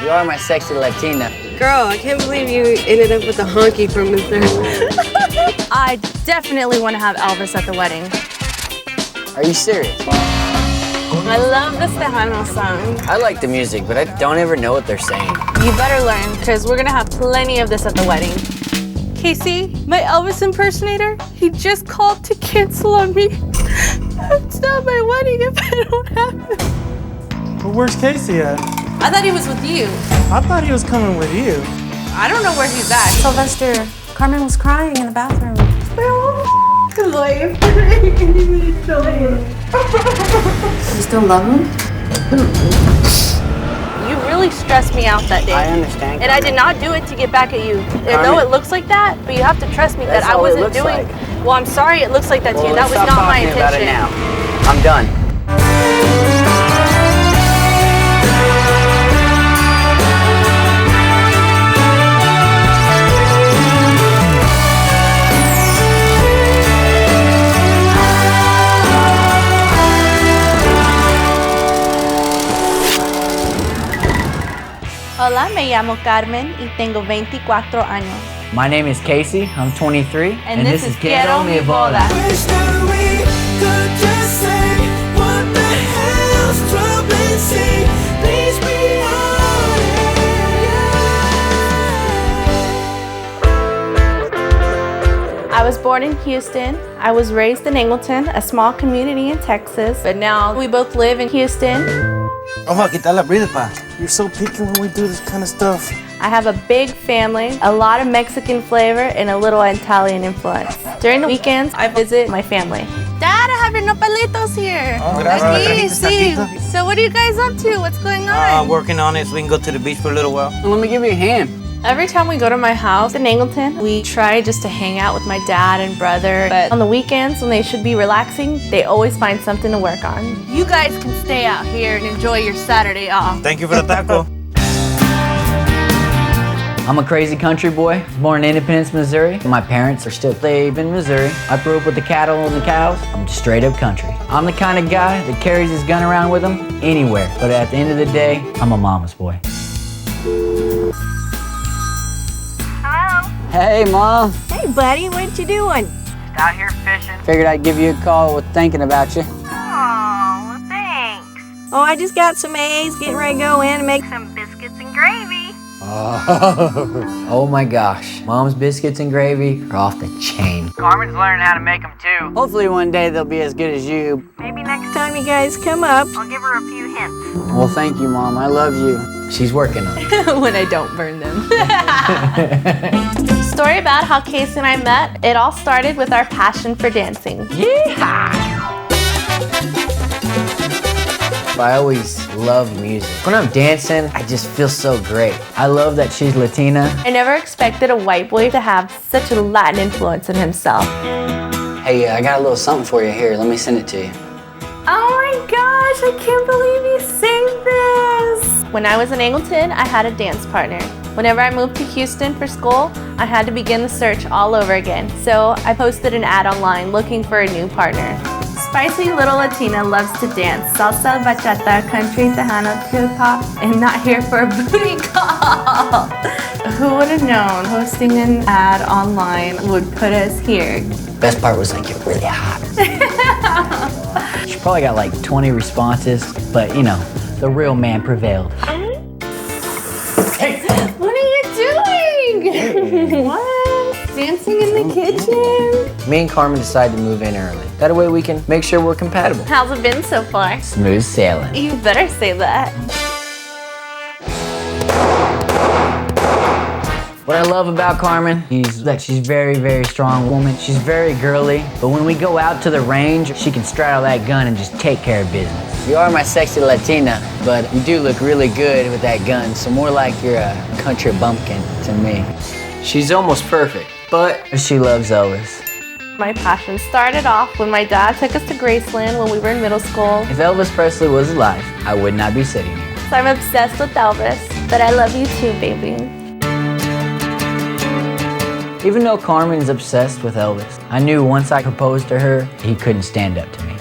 You are my sexy Latina. Girl, I can't believe you ended up with a honky from Missouri. I definitely want to have Elvis at the wedding. Are you serious? I love the Tejano song. I like the music, but I don't ever know what they're saying. You better learn, because we're going to have plenty of this at the wedding. Kasey, my Elvis impersonator, he just called to cancel on me. It's not my wedding if I don't have it. But where's Kasey at? I thought he was with you. I thought he was coming with you. I don't know where he's at. Sylvester, Carmen was crying in the bathroom. You still love him? You really stressed me out that day. I understand. And I did not do it to get back at you. I know it looks like that, but you have to trust me that I wasn't doing. Well, I'm sorry it looks like that to you. That was not my intention. About it now. I'm done. Hola, me llamo Carmen y tengo 24 años. My name is Kasey. I'm 23. And this is Quiero, mi Boda. I was born in Houston. I was raised in Angleton, a small community in Texas, but now we both live in Houston. Oh, quitar la breather pa. You're so picky when we do this kind of stuff. I have a big family, a lot of Mexican flavor, and a little Italian influence. During the weekends, I visit my family. Dad, I have your nopalitos here. Oh, gracias. Sí. So what are you guys up to? What's going on? Working on it so we can go to the beach for a little while. Let me give you a hand. Every time we go to my house in Angleton, we try just to hang out with my dad and brother. But on the weekends, when they should be relaxing, they always find something to work on. You guys can stay out here and enjoy your Saturday off. Thank you for the taco. I'm a crazy country boy. Born in Independence, Missouri. My parents are still live in Missouri. I grew up with the cattle and the cows. I'm just straight up country. I'm the kind of guy that carries his gun around with him anywhere. But at the end of the day, I'm a mama's boy. Hello? Hey, Mom. Hey, buddy, what you doing? Just out here fishing. Figured I'd give you a call with thinking about you. Oh, well, thanks. Oh, I just got some eggs, getting ready to go in and make some biscuits and gravy. Oh my gosh. Mom's biscuits and gravy are off the chain. Carmen's learning how to make them too. Hopefully one day they'll be as good as you. Maybe next time you guys come up, I'll give her a few hints. Well, thank you, Mom. I love you. She's working on it. When I don't burn them. Story about how Kasey and I met. It all started with our passion for dancing. Yeehaw! I always loved music. When I'm dancing, I just feel so great. I love that she's Latina. I never expected a white boy to have such a Latin influence in himself. Hey, I got a little something for you here. Let me send it to you. Oh my gosh, I can't believe you sang this! When I was in Angleton, I had a dance partner. Whenever I moved to Houston for school, I had to begin the search all over again. So I posted an ad online looking for a new partner. Spicy little Latina loves to dance, salsa, bachata, country, tejano, hip-hop, and not here for a booty call. Who would have known hosting an ad online would put us here? Best part was like, you're really hot. She probably got like 20 responses, but you know, the real man prevailed. Hey. What are you doing? What? Dancing in the kitchen? Me and Carmen decided to move in early. That way we can make sure we're compatible. How's it been so far? Smooth sailing. You better say that. What I love about Carmen is that she's very, very strong woman. She's very girly, but when we go out to the range, she can straddle that gun and just take care of business. You are my sexy Latina, but you do look really good with that gun, so more like you're a country bumpkin to me. She's almost perfect, but she loves Elvis. My passion started off when my dad took us to Graceland when we were in middle school. If Elvis Presley was alive, I would not be sitting here. So I'm obsessed with Elvis, but I love you too, baby. Even though Carmen's obsessed with Elvis, I knew once I proposed to her, he couldn't stand up to me.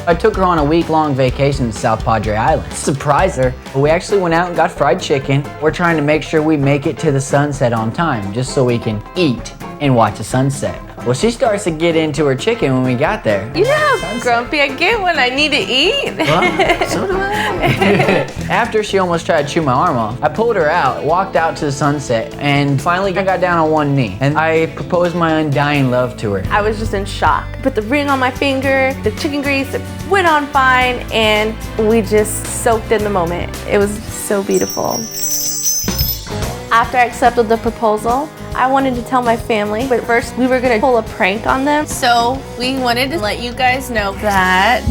I took her on a week-long vacation to South Padre Island. Surprised her. We actually went out and got fried chicken. We're trying to make sure we make it to the sunset on time, just so we can eat and watch the sunset. Well, she starts to get into her chicken when we got there. You know how grumpy I get when I need to eat? Well, so do I. After she almost tried to chew my arm off, I pulled her out, walked out to the sunset, and finally I got down on one knee. And I proposed my undying love to her. I was just in shock. Put the ring on my finger, the chicken grease, it went on fine, and we just soaked in the moment. It was so beautiful. After I accepted the proposal, I wanted to tell my family, but first we were gonna pull a prank on them. So we wanted to let you guys know that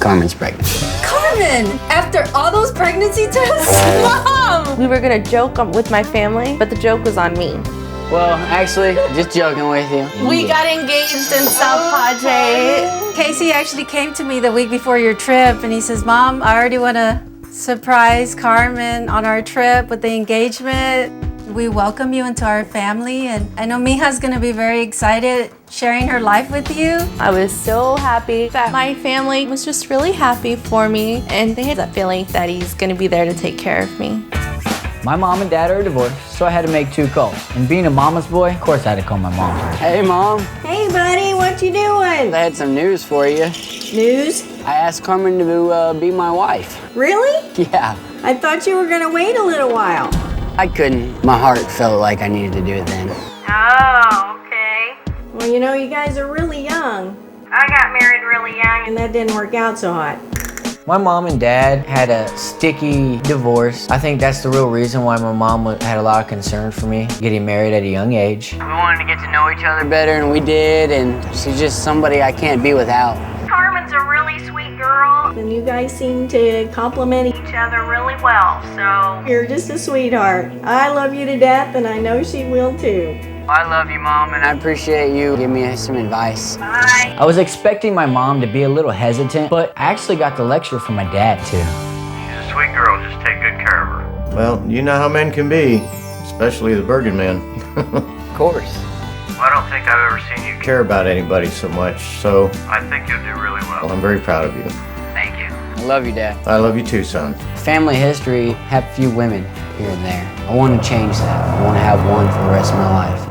Carmen's pregnant. Carmen! After all those pregnancy tests? Mom! We were gonna joke with my family, but the joke was on me. Well, actually, just joking with you. We got engaged in South Padre. Casey actually came to me the week before your trip and he says, Mom, I already want to surprise Carmen on our trip with the engagement. We welcome you into our family, and I know Mija's gonna be very excited sharing her life with you. I was so happy that my family was just really happy for me, and they had that feeling that he's gonna be there to take care of me. My mom and dad are divorced, so I had to make 2 calls. And being a mama's boy, of course I had to call my mom first. Hey, Mom. Hey, buddy, what you doing? I had some news for you. News? I asked Carmen to be my wife. Really? Yeah, I thought you were gonna wait a little while. I couldn't. My heart felt like I needed to do it then. Oh, okay. Well, you know, you guys are really young. I got married really young, and that didn't work out so hot. My mom and dad had a sticky divorce. I think that's the real reason why my mom had a lot of concern for me getting married at a young age. We wanted to get to know each other better, and we did, and she's just somebody I can't be without. Carmen's a really sweet girl, and you guys seem to complement each other really well, so you're just a sweetheart. I love you to death, and I know she will too. I love you, Mom, and I appreciate you giving me some advice. Bye. I was expecting my mom to be a little hesitant, but I actually got the lecture from my dad too. She's a sweet girl, just take good care of her. Well, you know how men can be, especially the Bergen man. Of course. Well, I don't think I've ever seen you. Care about anybody so much, so I think you'll do really well. I'm very proud of you. Thank you. I love you, Dad. I love you too, son. Family history, have a few women here and there. I want to change that. I want to have one for the rest of my life.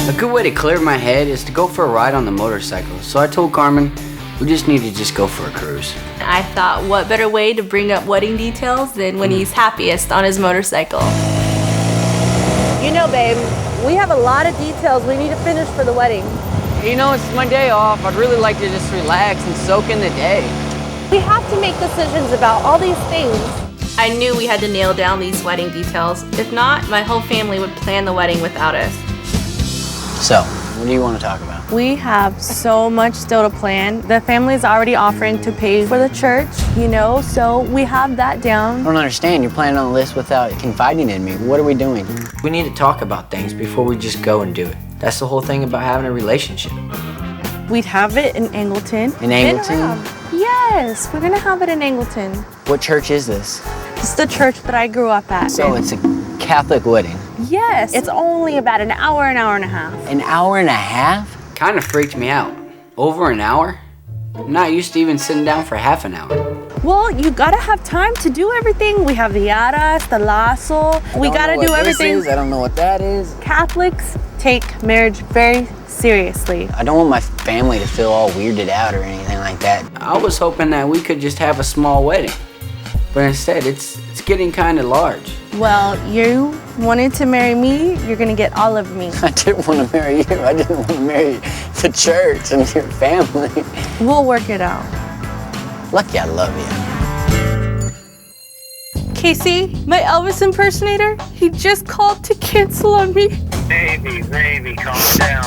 A good way to clear my head is to go for a ride on the motorcycle. So I told Carmen, we just need to just go for a cruise. I thought, what better way to bring up wedding details than when he's happiest on his motorcycle? You know, babe, we have a lot of details we need to finish for the wedding. You know, it's my day off. I'd really like to just relax and soak in the day. We have to make decisions about all these things. I knew we had to nail down these wedding details. If not, my whole family would plan the wedding without us. So, what do you want to talk about? We have so much still to plan. The family's already offering to pay for the church, you know, so we have that I down. don't understand. You're planning on the list without confiding in me. What are we doing? We need to talk about things before we just go and do it. That's the whole thing about having a relationship. We'd have it in Angleton. In Angleton? Yes, we're gonna have it in Angleton. What church is this? It's the church that I grew up at. So it's a Catholic wedding. Yes, it's only about an hour and a half. An hour and a half? Kind of freaked me out. Over an hour? I'm not used to even sitting down for half an hour. Well, you gotta have time to do everything. We have the aras, the lasso. We gotta do everything. I don't know what that is. Catholics take marriage very seriously. I don't want my family to feel all weirded out or anything like that. I was hoping that we could just have a small wedding. But instead, it's getting kind of large. Well, you wanted to marry me, you're gonna get all of me. I didn't want to marry you. I didn't want to marry the church and your family. We'll work it out. Lucky I love you. Kasey, my Elvis impersonator, he just called to cancel on me. Baby, calm down.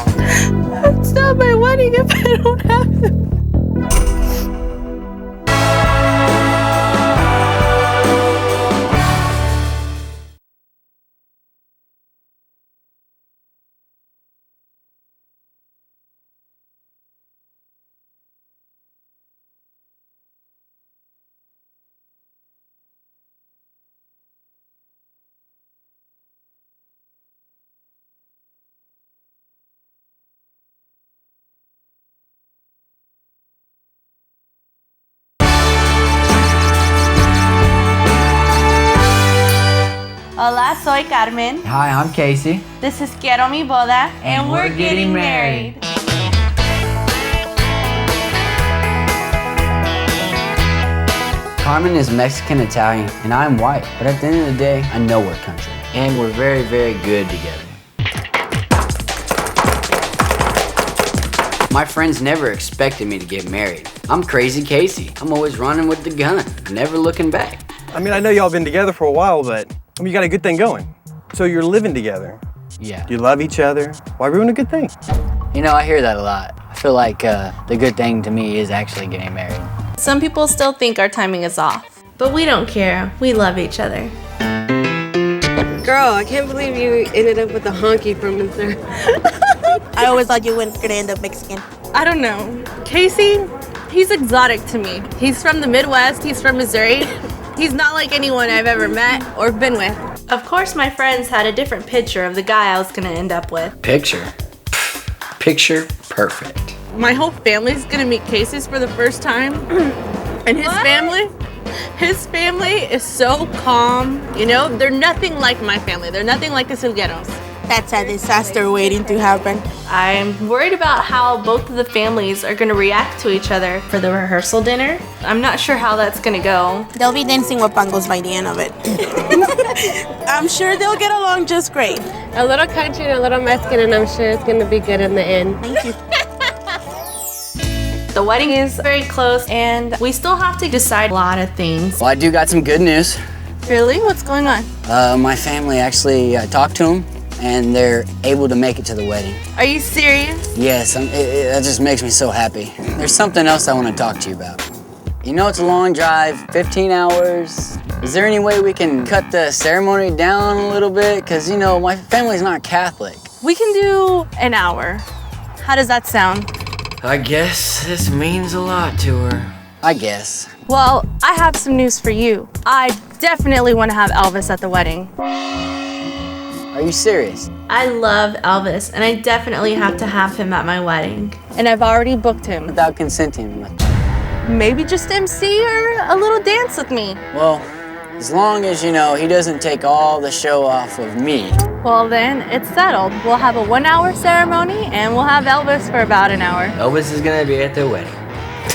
It's not my wedding if I don't have him. Hola, soy Carmen. Hi, I'm Kasey. This is Quiero mi Boda, and we're getting married. Carmen is Mexican Italian, and I'm white. But at the end of the day, I know we're country. And we're very, very good together. My friends never expected me to get married. I'm crazy Kasey. I'm always running with the gun, never looking back. I mean, I know y'all been together for a while, but I mean, you got a good thing going. So you're living together. Yeah. You love each other. Why ruin a good thing? You know, I hear that a lot. I feel like the good thing to me is actually getting married. Some people still think our timing is off, but we don't care. We love each other. Girl, I can't believe you ended up with a honky from Missouri. I always thought you weren't gonna end up Mexican. I don't know. Kasey, he's exotic to me. He's from the Midwest, he's from Missouri. He's not like anyone I've ever met or been with. Of course, my friends had a different picture of the guy I was gonna end up with. Picture perfect. My whole family's gonna meet Kasey's for the first time. And his family is so calm. You know, they're nothing like my family. They're nothing like the Silgueros. That's a disaster waiting to happen. I'm worried about how both of the families are gonna react to each other for the rehearsal dinner. I'm not sure how that's gonna go. They'll be dancing guapangos by the end of it. I'm sure they'll get along just great. A little country and a little Mexican, and I'm sure it's gonna be good in the end. Thank you. The wedding is very close, and we still have to decide a lot of things. Well, I do got some good news. Really? What's going on? My family actually talked to them, and they're able to make it to the wedding. Are you serious? Yes, that just makes me so happy. There's something else I want to talk to you about. You know it's a long drive, 15 hours. Is there any way we can cut the ceremony down a little bit? Because, you know, my family's not Catholic. We can do an hour. How does that sound? I guess this means a lot to her. I guess. Well, I have some news for you. I definitely want to have Elvis at the wedding. Are you serious? I love Elvis, and I definitely have to have him at my wedding. And I've already booked him. Without consenting. Maybe just MC or a little dance with me. Well, as long as, you know, he doesn't take all the show off of me. Well, then it's settled. We'll have a 1-hour ceremony, and we'll have Elvis for about an hour. Elvis is gonna be at the wedding.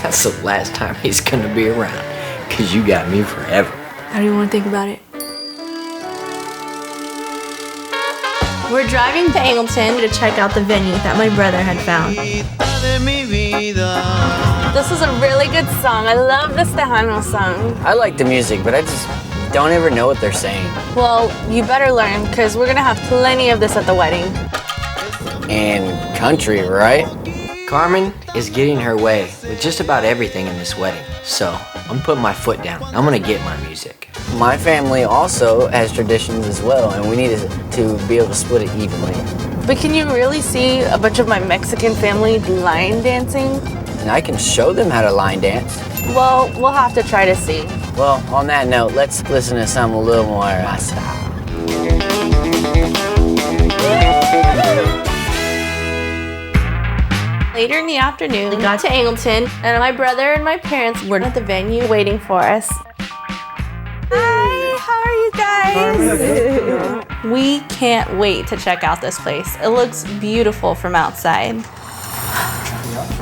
That's the last time he's gonna be around, because you got me forever. How do you want to think about it? We're driving to Angleton to check out the venue that my brother had found. This is a really good song. I love this Tejano song. I like the music, but I just don't ever know what they're saying. Well, you better learn, because we're going to have plenty of this at the wedding. And country, right? Carmen is getting her way with just about everything in this wedding. So I'm putting my foot down. I'm gonna get my music. My family also has traditions as well, and we need to be able to split it evenly. But can you really see a bunch of my Mexican family line dancing? And I can show them how to line dance. Well, we'll have to try to see. Well, on that note, let's listen to something a little more rasta. Later in the afternoon, we got to Angleton, and my brother and my parents were at the venue waiting for us. Hi, how are you guys? We can't wait to check out this place. It looks beautiful from outside.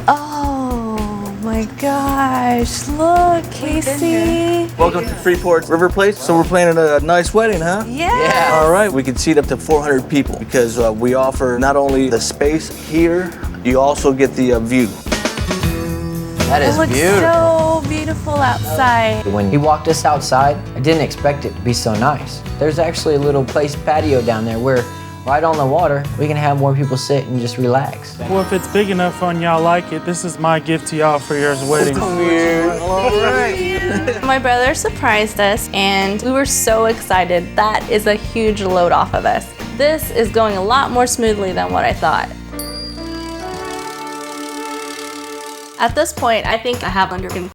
Oh my gosh, look, Kasey. Welcome to Freeport River Place. So we're planning a nice wedding, huh? Yeah. All right, we can seat up to 400 people because we offer not only the space here, you also get the view. That is It looks beautiful. so beautiful outside. When he walked us outside, I didn't expect it to be so nice. There's actually a little place patio down there where right on the water, we can have more people sit and just relax. Well, if it's big enough and y'all like it, this is my gift to y'all for your wedding. All right. My brother surprised us, and we were so excited. That is a huge load off of us. This is going a lot more smoothly than what I thought. At this point, I think I have under control.